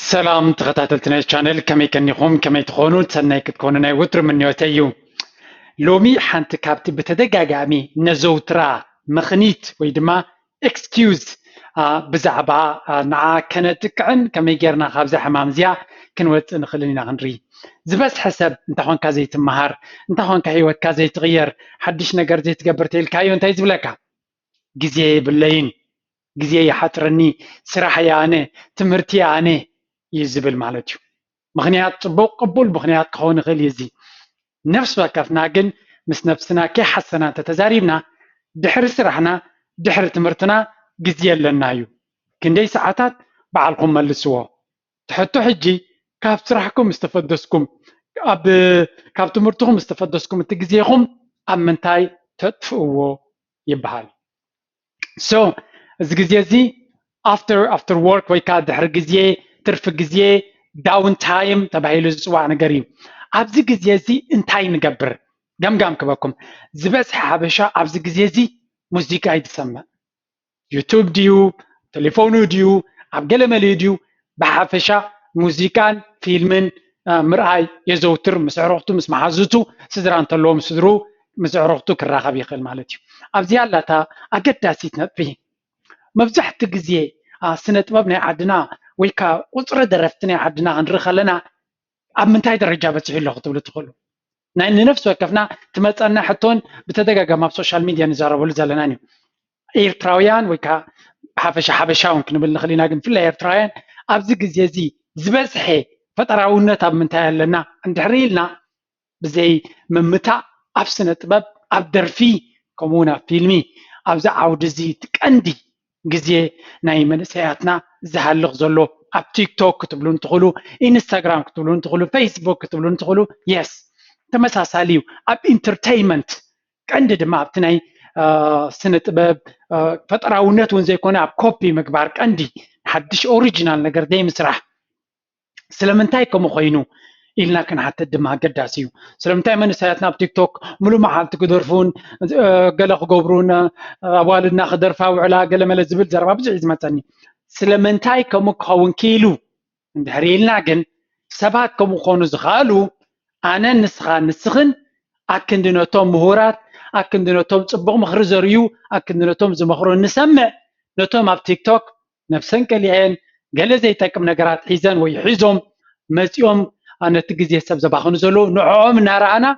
سلام تغطاتلتنا الشانل كمي كنيخوم كمي تخونو تسناي كتكونو ناي وتر من نيوتيو لومي حانت كابتي بتدقاقامي نزوترا مخنيت ويدما اكسكيوز بزعبا نعا كانت كعن كمي جيرنا خابزة حمام زيا كنوت نخلينا غنري زبس حسب انت هون كازي تمهار انت هون كهيوت كازي تغير حدش نقر زي تقبرتي الكايو انت يزبلكا جزيه باللين جزيه يحترني سراح ياني تمرتي ياني يزبل مالتيو مغنيات صبوق قبول مغنيات كون غير يزي نفس وكفنا جن مس نفسنا كي حسنا تتزاريبنا دحر سرحنا دحر تمرتنا جزيه لنايو كندي ساعات بعلكم ملسوا تحطوا حجي كاف سرحكم استفدسكم اب كاف تمرتكم استفدسكم تجزيهم ام منتاي تطفوا يبحال سو زي after work ويكا دحر جزيه ترف جزيه داون تايم تبعيلو زواع نقريب عبز جزيه زي انتاي نقبر قام كبكم زبس حبشا عبز جزيه زي موسيقى يتسمى يوتيوب ديو تليفونو ديو عبقل ملي ديو بحفشا موسيقى فيلمن مرأي يزوتر مسعروختو مسمحازوتو سدران تلو مسدرو مسعروختو كراخب يخل مالتي عبزي اللتا أقداسيت نبيه مبزحت جزيه سنة مبنى عدنا ويكا وصر درفتني عدنا نرخلنا اب منتاي درجه بتصحي له تبلو تخلو ناين نفسه كفنا تمصنا حتون بتدغاغا ما سوشيال ميديا نزاربو لزلناني ايرتراويان ويكا حبشاون كنبل نخلينا كن في ايرتراويان ابز غزي زي زبصحي فطراونت اب منتاي لنا اندحريلنا بزي ممتا اب سنه طبب اب درفي كومونا فيلمي ابز عود زي تقندي غزي ناي منسياتنا زحلق زلو اب تيك توك كتبلون تقولوا انستغرام كتبلون تقولوا فيسبوك كتبلون تقولوا يس تمساساليو اب انترتينمنت كند دما ابتناي سنه طبب فطراونت وين زي كونه اب كوبي مقبار كندي حدش اوريجينال نجر داي مسرح سلمنتاي كم خوينو إلنا كان حتى دمها قداسيو سلمتاي من ساعتنا بتيك توك ملو محل تقدرفون قلق قبرونا والدنا خدرفا وعلا قل مال الزبل زربا بزعز ما تاني سلمنتاي كم كون كيلو اندهريلنا جن سبات كم خونو زغالو أنا نسخن أكندنوتهم مهورات أكندنوتهم صبغ مخرزريو أكندنوتهم زمخرو نسمع نوتهم على تيك توك نفسن كليهن قال زي تاكم نقرات حيزان ويحيزهم مسيوم أنا تجزي سب زباخون زلو نعم نرانا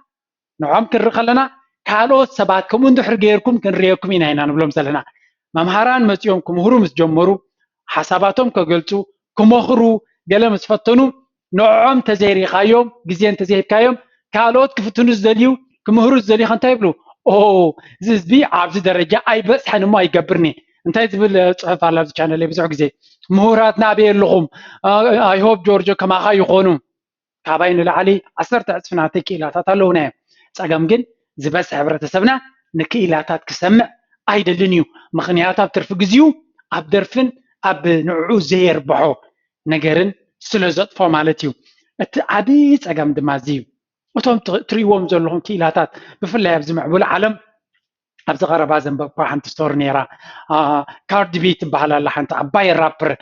نعم كرخلنا كالو سبات كم اندحر غيركم كنريكم هنا نبلوم زلنا ممهران مسيوم كمهرو مسجمرو حساباتهم كقلتو كمخرو قال مسفتنو نعم تزيري خايوم جزين تزير كايوم كالوت كفتنو زليو كمهرو زلي خنتا يبلو زبي عبز درجة أي بس حنو ما يقبرني انت يزبل صحف على الشانل بزح غزي مهوراتنا بيلهم اي هوب جورجو كما خا يخونو كاباين العلي عصرت عصفنا تكيلاتات اللونه صقم جن زبس حبرتسبنا نكيلاتات كسمع ايدلنيو مخنياتات ترف غزيو اب درفن اب نعو زير بحو نجرن سلازت فورماليتيو عبي صقم دمازيو وتم تريوم زلهم كيلاتات بفلا يبز معبول عالم ابز غربا زنبق حنت ستور نيرا كارد بي تبعل الله حنت عباي رابر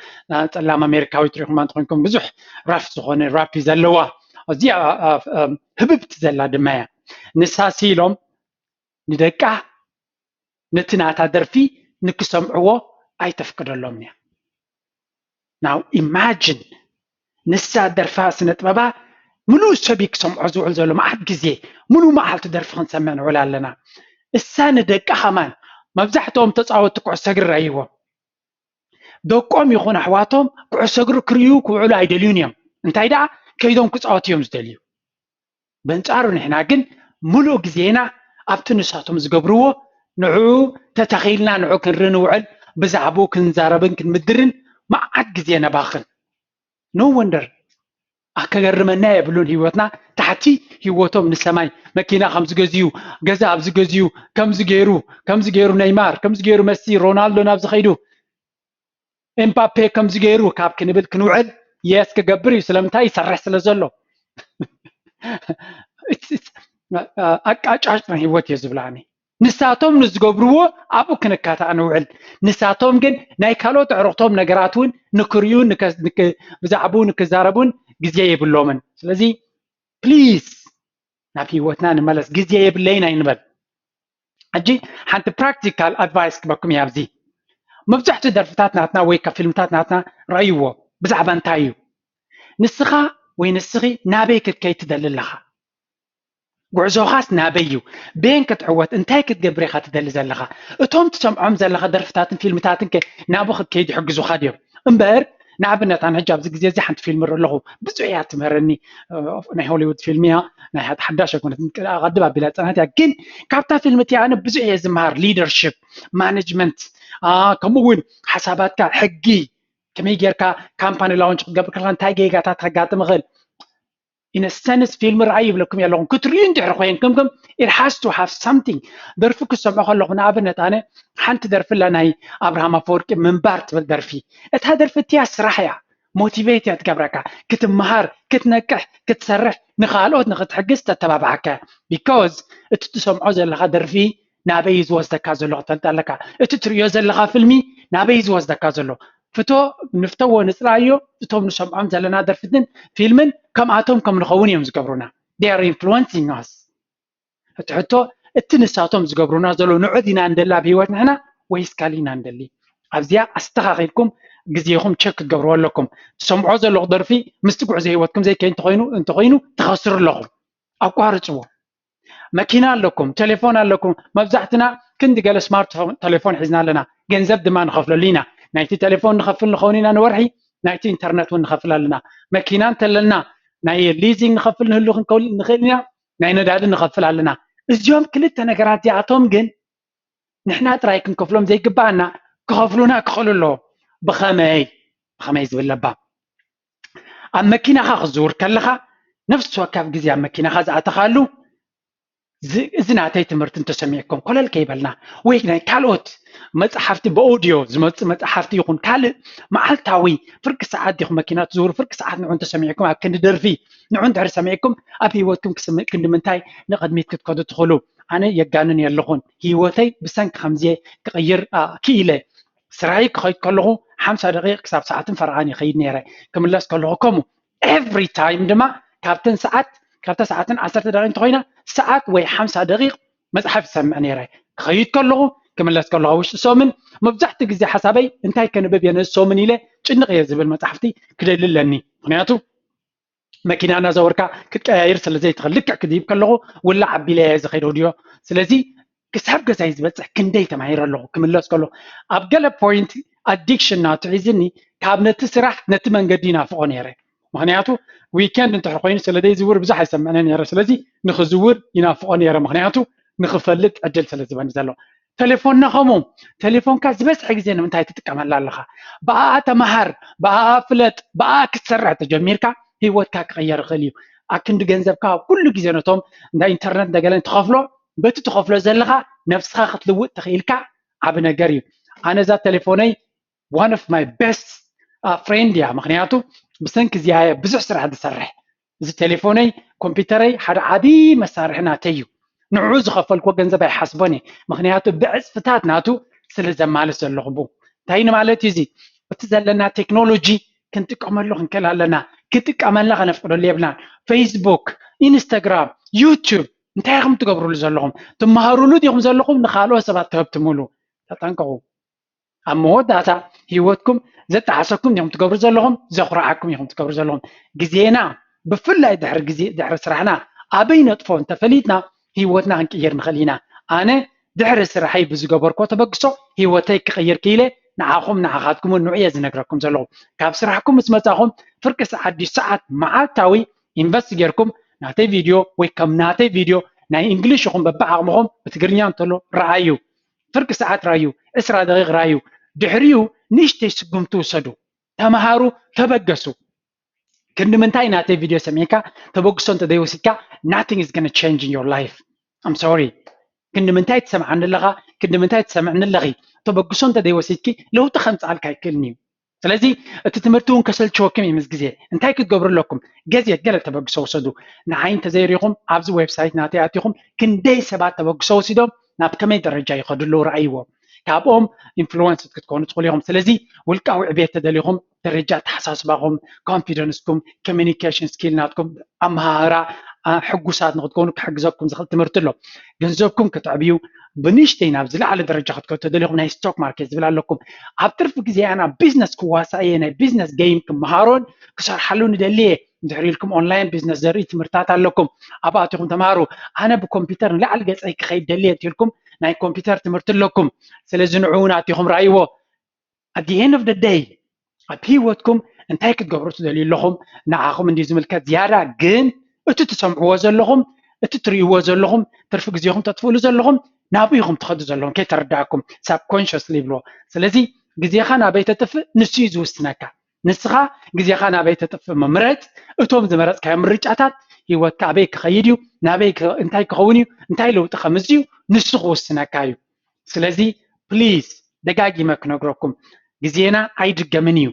تلام امريكاوي تريكم انتكم بزح راف زخون رابي زلوا ازي هببت زلا دمايا نساسيلوم ندقع نتناتا درفي نكسمعو اي تفقدلهم نيا now imagine نسا درفا سنت بابا منو سبيك سمعو زوعل زلو ما حد غزي منو ما حالت درف نسمعن ولا لنا السنة دقة خمان مبزحتهم تصاوت كعس سجر أيوة دقهم يخون حواتهم كعس سجر كريو كوعلا يدليونيهم انت هيدا كيدهم كتصاوتيهم زدليو بنتعرون احنا جن ملو جزينا أبتنساتهم زقبروه نعو تتخيلنا نعو كنرنوعل بزعبو كنزاربن كنمدرن ما عاد جزينا باخن no wonder أكرمنا يبلون هيوتنا تحتي هيوتهم من السماء مكينة خمس جزيو جزا أبز جزيو كم زجيرو نيمار كم زجيرو ميسي رونالدو نابز خيدو إمبابي كم زجيرو كاب كنبل كنوعد ياس كجبري سلامتاي سرح سلزلو أكاش عشنا هيوت يزبلاني ንሳቶም ንዝገብርዎ ኣብኡ ክንካታእ ንውዕል ንሳቶም ግን ናይ ካልኦት ዕሩቕቶም ነገራትን ንክርዩን ብዛዕባኡ ንክዛረቡን ግዜ የብሎምን ስለዚ ፕሊዝ ናብ ሂወትና ንመለስ ግዜ የብለይና ይንበል ሕጂ ሓንቲ ፕራክቲካል ኣድቫይስ ክበኩም እያ ኣብዚ መብዛሕትኡ ደርፍታት ናትና ወይ ካብ ፊልምታት ናትና ረእይዎ ብዛዕባ እንታይ እዩ ንስኻ ወይ ንስኺ ናበይ ክትከይድ ትደሊ ኣለኻ ጉዕዞኻስ ናበይ እዩ በን ክትዕወት እንታይ ክትገብር ኢኻ ትደሊ ዘለኻ እቶም ትሰምዖም ዘለኻ ደርፍታትን ፊልምታትን ናብኡ ክትከይድ ይሕግዙኻ ድዮም እምበር ንኣብነት ኣነ ሕጂ ኣብዚ ግዜ እዚ ሓንቲ ፊልም ኣለኹ ብዙሕ እያ ትምህረኒ ናይ ሆሊውድ ፊልም እያ ናይ ሓዳሽ ኣይኮነት ቅድም ኣቢላ ፀናት እያ ግን ካብታ ፊልም እቲኣ ኣነ ብዙሕ እየ ዝምሃር ሊደርሽፕ ማኔጅመንት ከምኡውን ሓሳባትካ ሕጊ ከመይ ጌርካ ካምፓኒ ላውንች ክትገብር ከለካ እንታይ ጌጋታት ከጋጥም ይኽእል in a sense ፊልም ረኣይ ይብለኩም ኣለኹም ክትርእዩ እንድሕር ኮይንኩም it has to have something ደርፊ ክሰምዖ ከለኹ ንኣብነት ኣነ ሓንቲ ደርፊ ኣላ ናይ ኣብርሃም ኣፈወርቂ ምንባር ትብል ደርፊ እታ ደርፊ እቲኣ ስራሕ እያ ሞቲቬት እያ ትገብረካ ክትመሃር ክትነቅሕ ክትሰርሕ ንኻልኦት ንክትሕግዝ ተተባብዓካ ቢኮዝ እቲ ትሰምዖ ዘለካ ደርፊ ናበይ ዝወስደካ ዘሎ ክትፈልጥ ኣለካ እቲ ትርእዮ ዘለካ ፊልሚ ናበይ ዝወስደካ ዘሎ ፍቶ ንፍተዎ ንፅላዮ እቶም ንሰምዖም ዘለና ደርፍትን ፊልምን ከምኣቶም ከም ንኸውን እዮም ዝገብሩና they are influencing us ሕቶ እቲ ንሳቶም ዝገብሩና ዘሎ ንዑድ ኢና እንደላ ብሂወት ንሕና ወይስ ካሊእ ኢና እንደሊ ኣብዚኣ ኣስተኻኺልኩም ግዜኹም ቸክ ክትገብርዎ ኣለኩም ትሰምዖ ዘለኹ ደርፊ ምስቲ ጉዕዞ ሂወትኩም ዘይከይ እንተኮይኑ ተኸስሩ ኣለኹም ኣቋርፅዎ መኪና ኣለኩም ቴሌፎን ኣለኩም መብዛሕትና ክንዲ ገለ ስማርት ቴሌፎን ሒዝና ኣለና ገንዘብ ድማ ንኸፍለሉ ኢና ናይቲ ቴሌፎን ንኸፍል ንኸውን ኢና ንወርሒ ናይቲ ኢንተርኔት እውን ንኸፍል ኣለና መኪና እንተለና ናይ ሊዚንግ ንኸፍል ንህሉ ንኽእል ኢና ናይ ነዳዲ ንኸፍል ኣለና እዚኦም ክልተ ነገራት እዚኣቶም ግን ንሕና ጥራይ ክንከፍሎም ዘይግባአና ክኸፍሉና ክኽእሉ ኣለዎም ብኸመይ ዝብል ለባ ኣብ መኪናኻ ክዝውር ከለኻ ነፍሲ ወከፍ ግዜ ኣብ መኪናኻ ዝኣተኻሉ እዚ ናተይ ትምህርቲ እንተሰሚዕኩም ኮለል ከይበልና ወይ ናይ ካልኦት መፅሓፍቲ ብኦዲዮ ዝመፅእ መፅሓፍቲ ይኹን ካልእ መዓልታዊ ፍርቂ ሰዓት ዲኹም መኪና ትዝውሩ ፍርቂ ሰዓት ንዑ እንተሰሚዕኩም ኣብ ክንዲ ደርፊ ንዑ እንድሕር ሰሚዕኩም ኣብ ሂወትኩም ክንዲ ምንታይ ንቕድሚት ክትከዱ ትኽእሉ ኣነ የጋንን የለኹን ሂወተይ ብሰንኪ ከምዚ ክቕይር ክኢለ ስራይ ክኸይድ ከለኹ 50 ደቂቕ ክሳብ ሰዓትን ፈርቓን ይኸይድ ነይረ ክምለስ ከለኹ ከምኡ ኤቭሪ ታይም ድማ ካብተን ሰዓትን 10 ደቂቕ እንተኮይና ሰዓት ወይ 50 ደቂቕ መፅሓፍ ይሰምዕ ነይረ ክኸይድ ከለኹ ክምለስ ከለኹ ውሽጢ ሶምን መብዛሕትኡ ግዜ ሓሳበይ እንታይ ከንብብ እየ ነዚ ሶምን ኢለ ጭንቕ እየ ዝብል መፅሓፍቲ ክደልለኒ ምክንያቱ መኪና እናዘወርካ ክትቀያይር ስለዘይትኽእል ልክዕ ክድይብ ከለኹ ውላዕ ኣቢለ እየ ዝኸይድ ኦድዮ ስለዚ ክሳብ ገዛይ ዝበፅሕ ክንደይ ተማሂረ ኣለኹ ክምለስ ከለኹ ኣብ ገለ ፖይንት ኣዲክሽን ናቱ ሒዝኒ ካብ ነቲ ስራሕ ነቲ መንገዲ ይናፍቆ ነይረ ምክንያቱ ዊኬንድ እንተሕር ኮይኑ ስለዘይ ዝውር ብዙሕ ኣይሰምዐነ ነይረ ስለዚ ንክዝውር ይናፍቆ ነይረ ምክንያቱ ንክፈልጥ ዕድል ስለ ዝበኒ ዘሎ ቴሌፎንና ከምኡ ቴሌፎንካ ዝበዝሐ ግዜ ንምንታይ ትጥቀመላ ኣለኻ ብኣ ተመሃር ብኣ ፍለጥ ብኣ ክትሰርሕ ተጀሚርካ ሂወትካ ክቕየር ይኽእል እዩ ኣብ ክንዲ ገንዘብካ ኩሉ ግዜ ነቶም እንዳ ኢንተርኔት እንደገለ ትኸፍሎ በቲ ትኸፍሎ ዘለኻ ነፍስኻ ክትልውጥ ትኽኢልካ ዓብ ነገር እዩ ኣነ እዛ ቴሌፎነይ one of my best friend እያ ምክንያቱ ብሰንኪ እዚኣየ ብዙሕ ስራሕ ዝሰርሕ እዚ ቴሌፎነይ ኮምፒተረይ ሓደ ዓብይ መሳርሒ ናተይ እዩ ንዑ ዝኸፈልክዎ ገንዘብ ኣይሓስቦን እየ ምክንያቱ ብዕፅፍታት ናቱ ስለ ዘማልስ ዘለኹ ቡ እንታይ ንማለት እዩ እዚ እቲ ዘለና ቴክኖሎጂ ክንጥቀመሉ ክንክእል ኣለና ክጥቀመላ ከነፍቅደሉ የብልናን ፌስቡክ ኢንስታግራም ዩቱብ እንታይ ኢኹም ትገብርሉ ዘለኹም ትመሃሩሉ ዲኹም ዘለኹም ንኻልኦት ሰባት ተህብትምሉ ተጠንቀቑ ኣብ መወዳእታ ሂወትኩም ዘጠዓሰኩም ዲኹም ትገብሩ ዘለኹም ዘኹርዓኩም ኢኹም ትገብሩ ዘለኹም ግዜና ብፍላይ ድሕሪ ስራሕና ኣበይ ነጥፎ እንተፈሊጥና ሂወትና ክንቅይር ንኽእል ኢና ኣነ ድሕሪ ስራሐይ ብዝገበርኮ ተበግሶ ሂወተይ ክቕይር ክኢለ ንዓኹም ንዓኻትኩምን ንዑ እየ ዝነግረኩም ዘለኹ ካብ ስራሕኩም ምስ መፃኹም ፍርቂ ሰዓት ዲ ሰዓት መዓልታዊ ኢንቨስት ጌርኩም ናተይ ቪድዮ ወይ ከም ናተይ ቪድዮ ናይ እንግሊሽ ይኹም በብዓቕምኹም ብትግርኛ እንተሎ ረኣዩ ፍርቂ ሰዓት ረኣዩ 20 ደቂቕ ረኣዩ ድሕሪኡ ንእሽተይ ስጉምቲ ውሰዱ ተምሃሩ ተበገሱ ክንዲ ምንታይ ናተይ ቪድዮ ሰሚዕካ ተበግሶ እንተዘይወሲድካ nothing is going to change in your life I'm sorry ክንዲ ምንታይ ትሰምዓኒ ኣለኻ ክንዲ ምንታይ ትሰምዕኒ ኣለኺ ተበግሶ እንተዘይወሲድኪ ለውጢ ከምፅኣልካ ኣይክእልኒ እዩ ስለዚ እቲ ትምህርቲ እውን ከሰልችወኩም እዩ ምስ ግዜ እንታይ ክትገብሩ ኣለኩም ገለ ተበግሶ ውሰዱ ንዓይ እንተዘይሪኢኹም ኣብዚ ዌብሳይት ናተይ ኣትኹም ክንደይ ሰባት ተበግሶ ወሲዶም ናብ ከመይ ደረጃ ይኸድሉ ረኣይዎ ካብኦም ኢንፍሉዌንስ ክትኮኑ ትኽእሉ ኢኹም ስለዚ ውልቃዊ ዕብየት ተደሊኹም ደረጃ ተሓሳስባኹም ኮንፊደንስኩም ኮሚኒኬሽን ስኪል ናትኩም ኣመሃራ ሕጉሳት ንክትኮኑ ክሕግዘኩም ዝኽእል ትምህርቲ ኣሎ ገንዘብኩም ክትዕብዩ ብንእሽተይ ናብ ዝለዓለ ደረጃ ክትከዱ ተደሊኹም ናይ ስቶክ ማርኬት ዝብል ኣለኩም ኣብ ትርፊ ግዜ ኣና ቢዝነስ ክዋሳእየ ናይ ቢዝነስ ጌም ክመሃሮን ክሰርሓሉ ንደልየ እንድሕር ኢልኩም ኦንላይን ቢዝነስ ዘርኢ ትምህርታት ኣለኩም ኣብኣትኹም ተምሃሩ ኣነ ብኮምፒተር ንላዕሊ ገፀይ ክኸይድ ደልየ እንትኢልኩም ናይ ኮምፒተር ትምህርቲ ኣለኩም ስለዚ ንዕኡ ናትይኹም ረኣይዎ at the end of the day ኣብ ሂወትኩም እንታይ ክትገብሩ ትደልዩ ኣለኹም ንዓኹም እንዲ ዝምልከት ዝያዳ ግን እቲ ትሰምዕዎ ዘለኹም እቲ ትርእይዎ ዘለኹም ትርፊ ግዜኹም ተጥፍእሉ ዘለኹም ናብኡ ኢኹም ትኸዱ ዘለኹም ከይተረዳእኩም ሳብኮንሽስሊ ይብልዎ ስለዚ ግዜኻ ናበይ ተጥፍእ ንሱ እዩ ዝውስነካ ንስኻ ግዜኻ ናበይ ተጥፍእ ምምረፅ እቶም ዝመረፅካዮም ምርጫታት ሂወትካ ኣበይ ክኸይድ እዩ ናበይ እንታይ ክኸውን እዩ እንታይ ለውጢ ከምዝ እዩ ንሱ ክውስነካ እዩ ስለዚ ፕሊዝ ደጋጊመ ክነግረኩም ግዜና ኣይድገምን እዩ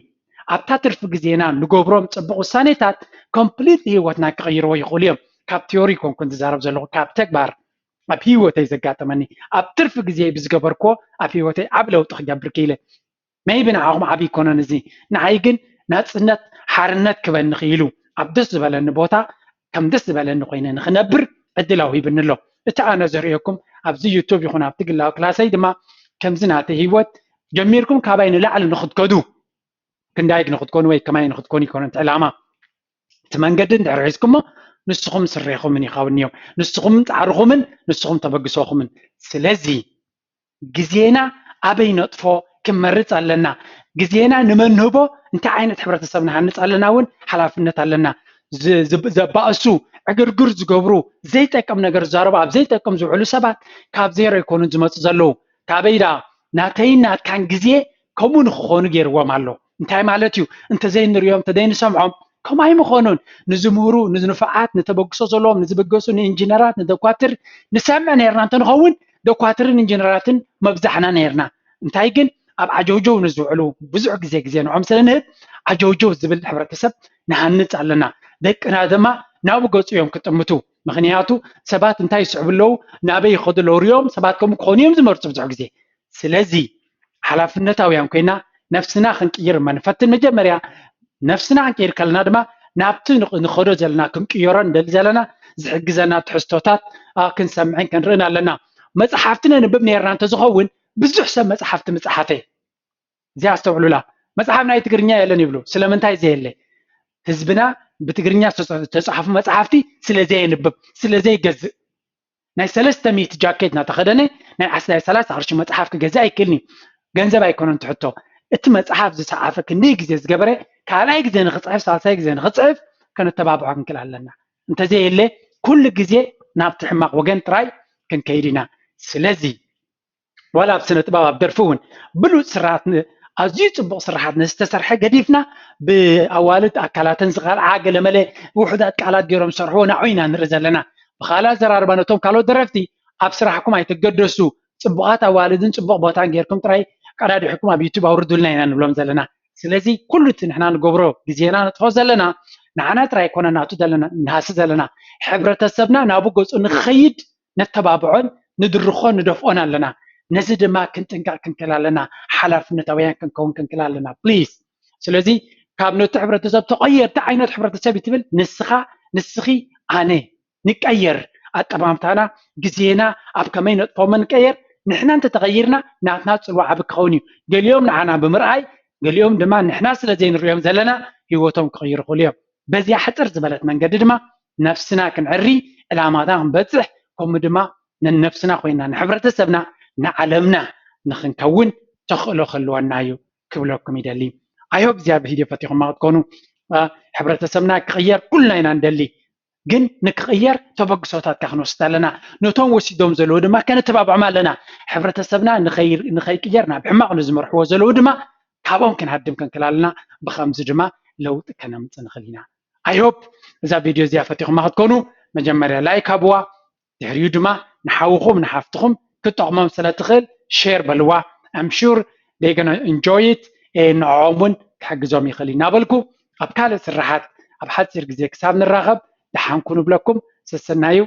ኣብታ ትርፊ ግዜና ንገብሮም ፅቡቅ ውሳኔታት ኮምፕሊትሊ ሂወትና ክቐይርዎ ይኽእሉ እዮም ካብ ቲዮሪ ኮንኩን ዝዛረብ ዘለኹ ካብ ተግባር ኣብ ሂወተይ ዘጋጠመኒ ኣብ ትርፊ ግዜ ብዝገበርክዎ ኣብ ሂወተይ ዓብ ለውጢ ክገብር ክኢለ ሜይቢ ንዓኹም ዓብ ይኮነን እዚ ንዓይ ግን ናፅነት ሓርነት ክበኒ ክኢሉ ኣብ ደስ ዝበለኒ ቦታ ከም ደስ ዝበለኒ ኮይነ ንክነብር ዕድላዊ ሂብኒ ኣሎ እቲ ኣነ ዘርእየኩም ኣብዚ ዩቱብ ይኹን ኣብቲ ግላዊ ክላሰይ ድማ ከምዚ ናተይ ሂወት ጀሚርኩም ካባይ ንላዕሊ ንክትከዱ ክንዳይ ንክትኮኑ ወይ ከማይ ንክትኮኑ ይኮነን ዕላማ እቲ መንገዲ እንድሕር ሒዝኩሞ ንስኹም ስረይኹምን ይኸውን እዮም ንስኹም ፃዕርኹምን ንስኹም ተበግሶኹምን ስለዚ ግዜና ኣበይ ነጥፎ ክመርፅ ኣለና ግዜና ንመን ንህቦ እንታይ ዓይነት ሕብረተሰብ ንሃንፅ ኣለና እውን ሓላፍነት ኣለና ዘባእሱ ዕግርግር ዝገብሩ ዘይጠቅም ነገር ዝዛረቡ ኣብ ዘይጠቅም ዝውዕሉ ሰባት ካብ ዜሮ ይኮኑን ዝመፁ ዘለዉ ካበይዳ ናተይን ናትካን ግዜ ከምኡ ንክኾኑ ገይርዎም ኣሎ እንታይ ማለት እዩ እንተዘይንሪኦም እንተዘይንሰምዖም ከምኡ ኣይምኾኑን ንዝምህሩ ንዝንፍዓት ንተበግሶ ዘለዎም ንዝበገሱ ንኢንጂነራት ንደኳትር ንሰምዕ ነርና እንተንኸውን ደኳትርን ኢንጂነራትን መብዛሕና ነርና እንታይ ግን ኣብ ዓጀውጀው ንዝውዕሉ ብዙሕ ግዜ ንዖም ስለንህብ ዓጀውጀው ዝብል ሕብረተሰብ ንሃንፅ ኣለና ደቅና ድማ ናብኡ ገፁ እዮም ክጥምቱ ምክንያቱ ሰባት እንታይ ይስዕቡ ኣለዉ ናበይ ይኸዱ ኣለዉ ርዮም ሰባት ከምኡ ክኾኑ እዮም ዝመርፁ ብዙሕ ግዜ ስለዚ ሓላፍነታውያን ኮይና ነፍስና ክንቅይር መንፈትን መጀመርያ ነፍስና ክንቅይር ከለና ድማ ናብቲ ንኸዶ ዘለና ክንቅየሮ እንደሊ ዘለና ዝሕግዘና ትሕዝቶታት ክንሰምዕን ክንርእን ኣለና መፅሓፍቲ ነንብብ ነርና እንተዝኸውን ብዙሕ ሰብ መፅሓፍቲ ምፅሓፈ እዚኣ ኣስተውዕሉላ መፅሓፍ ናይ ትግርኛ የለን ይብሉ ስለምንታይ ዘየለ ህዝብና ብትግርኛ ዝተፃሓፉ መፅሓፍቲ ስለዘየንብብ ስለዘይገዝእ ናይ 300 ጃኬት እናተኸደነ ናይ 30 ቅርሺ መፅሓፍ ክገዝእ ኣይክእልኒ ገንዘብ ኣይኮነን ትሕቶ እቲ መፅሓፍ ዝሰዓፈ ክንደይ ግዜ ዝገበረ ካልኣይ ግዜ ንክፅሕፍ ሳልሳይ ግዜ ንክፅሕፍ ከነተባብዖ ክንክእል ኣለና እንተዘየለ ኩሉ ግዜ ናብቲ ሕማቅ ወገን ጥራይ ክንከይድ ኢና ስለዚ ዋላ ኣብ ስነ ጥበብ ኣብ ደርፊ እውን ብሉፅ ስርዓት ኣዝዩ ፅቡቅ ስራሓት ንዝተሰርሐ ገዲፍና ብኣዋልድ ኣካላትን ዝቐልዓ ገለመለ ውሕዳት ቃላት ገይሮም ዝሰርሕዎ ናዑ ኢና ንርኢ ዘለና ብካልእ ዘራርባ ነቶም ካልኦት ደረፍቲ ኣብ ስራሕኩም ኣይትገደሱ ፅቡቃት ኣዋልድን ፅቡቅ ቦታን ጌርኩም ጥራይ ቀዳዲሕኩም ኣብ ዩቱብ ኣውርዱልና ኢና ንብሎም ዘለና ስለዚ ኩሉ እቲ ንሕና ንገብሮ ግዜና ነጥፎ ዘለና ንዓና ጥራይ ኮነ ናቱ ዘለና ንሃሲ ዘለና ሕብረተሰብና ናብኡ ገፁ ንክኸይድ ነተባብዖን ንድርኾን ንደፍኦን ኣለና ነዚ ድማ ክንጥንቀቅ ክንክእል ኣለና ሓላፍነታውያን ክንከውን ክንክእል ኣለና ፕሊዝ ስለዚ ካብ ነቲ ሕብረተሰብ ተቐየር እንታይ ዓይነት ሕብረተሰብ እዩ ትብል ንስኻ ንስኺ ኣነ ንቀየር ኣጠማምታና ግዜና ኣብ ከመይ ነጥፎሞ ንቀየር ንሕና እንተተቐይርና ናትና ፅልዋ ዓብ ክኸውን እዩ ገሊኦም ንዓና ብምርኣይ ገሊኦም ድማ ንሕና ስለዘይንሪኦም ዘለና ሂወቶም ክቕይሩ ይኽእሉ እዮም በዚያ ሕፅር ዝበለት መንገዲ ድማ ነፍስና ክንዕሪ ዕላማና ክንበፅሕ ከምኡ ድማ ንነፍስና ኮይና ንሕብረተሰብና ንዓለምና ንክንከውን ተኽእሎ ክህልወና እዩ ክብለኩም ይደሊ ኣይሆፕ እዚኣ ብሂድዮ ፈቲኹም ክትኮኑ ሕብረተሰብና ክቕየር ኩልና ኢና ንደሊ ግን ንክቕየር ተበግሶታት ክንወስድ ኣለና ነቶም ወሲዶም ዘለዉ ድማ ከነተባብዖም ኣለና ሕብረተሰብና ንኸይቅየር ናብ ሕማቕ ንዝመርሕዎ ዘለዉ ድማ ካብኦም ክንሃድም ክንክእል ኣለና ብከምዚ ድማ ለውጢ ከነምፅእ ንኽእል ኢና ኣይሆፕ እዛ ቪድዮ እዚኣ ፈቲኹም ክትኮኑ መጀመርያ ላይክ ኣብዋ ድሕሪኡ ድማ ንሓውኹም ንሓፍትኹም ክጠቕሞም ስለትኽእል ሼር በልዋ I'm sure they're gonna enjoy it ንዕኦም እውን ክሕግዞም ይኽእል እናበልኩ ኣብ ካልእ ስራሓት ኣብ ሓፂር ግዜ ክሳብ ንራኸብ ድሓን ኩኑ ብለኩም ሰሰናዩ